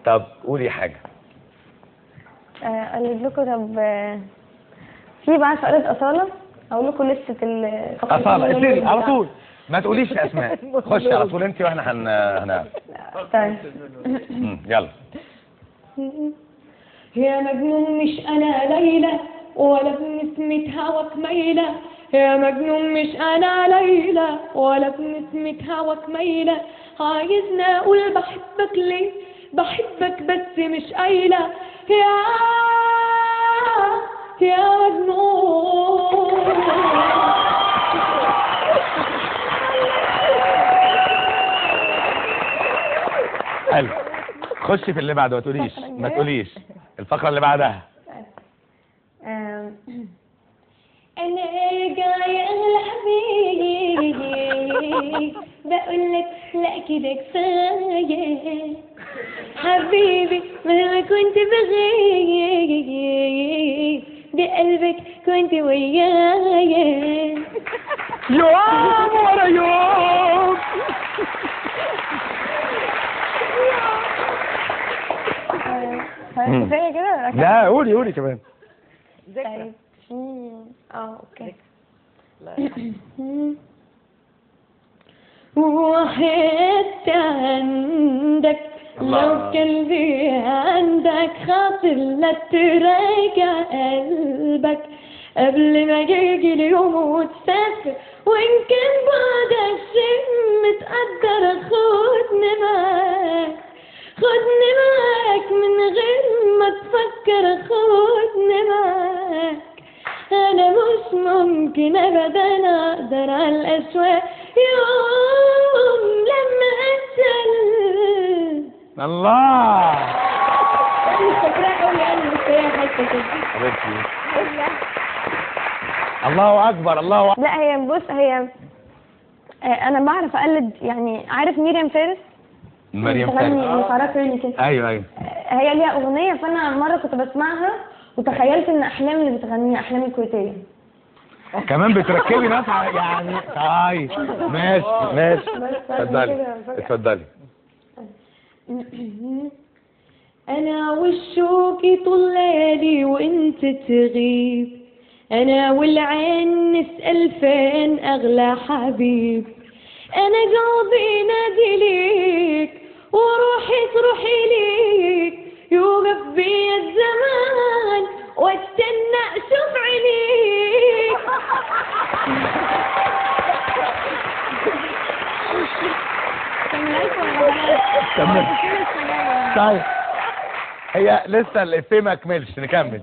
طب قولي حاجه. اقول لكم. طب في بقى سؤالة أصالة، اقول لكم لسه اصاله ابتدي على طول، ما تقوليش اسماء، خشي على طول انت واحنا هنعرف. طيب يلا. يا مجنون مش انا ليلى ولا بنسمة هواك ميلة، يا مجنون مش انا ليلى ولا بنسمة هواك ميلة، عايزني اقول بحبك ليه؟ بحبك بس مش قايلة، يا مجنون. حلو، خشي في اللي بعده، ما تقوليش الفقرة اللي بعدها. أنا راجع يا أغلى حبيبي، بقولك لا كده كفاية حبيبي، مهما كنت بغيب بقلبك كنت ويايا يوم ورا يوم. كفاية كده؟ لا قولي كمان. طيب اوكي. وحدت عندك لو قلبي عندك خاطر لا تراجع قلبك قبل ما يجي اليوم وتسافر، وإن كان بعدك شيء متقدر خدني معاك من غير ما تفكر، خدني معاك، أنا مش ممكن أبدا أقدر على الأشواق يوم لما أسأل. الله. مش فاكرة أوي يعني، بس هي حتة كده. حبيبتي الله اكبر الله أكبر. لا هي بص، هي انا بعرف اقلد، يعني عارف مريم فارس؟ مريم فارس متعرفي كده؟ ايوه هي ليها اغنيه، فانا مره كنت بسمعها وتخيلت ان احلام اللي بتغنيها احلام الكويتيه. كمان بتركبي ناس يعني. طيب ماشي اتفضلي. انا والشوقي طول ليالي وانت تغيب، انا والعين نسأل فين اغلى حبيب، انا قلبي نادي ليك وروحي تروحي ليك، يوقف بي الزمان واستنى اشوف عينيك. كمل. طيب هي لسه الإفيه ما كملش، نكمل.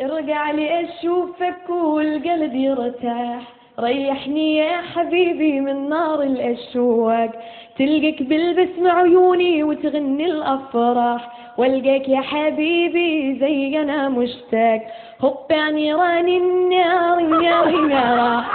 ارجع لي اشوفك والقلب يرتاح، ريحني يا حبيبي من نار الاشواق، تلقاك بالبسم عيوني وتغني الافراح، والقاك يا حبيبي زي انا مشتاق، هب يعني راني النار يا راح.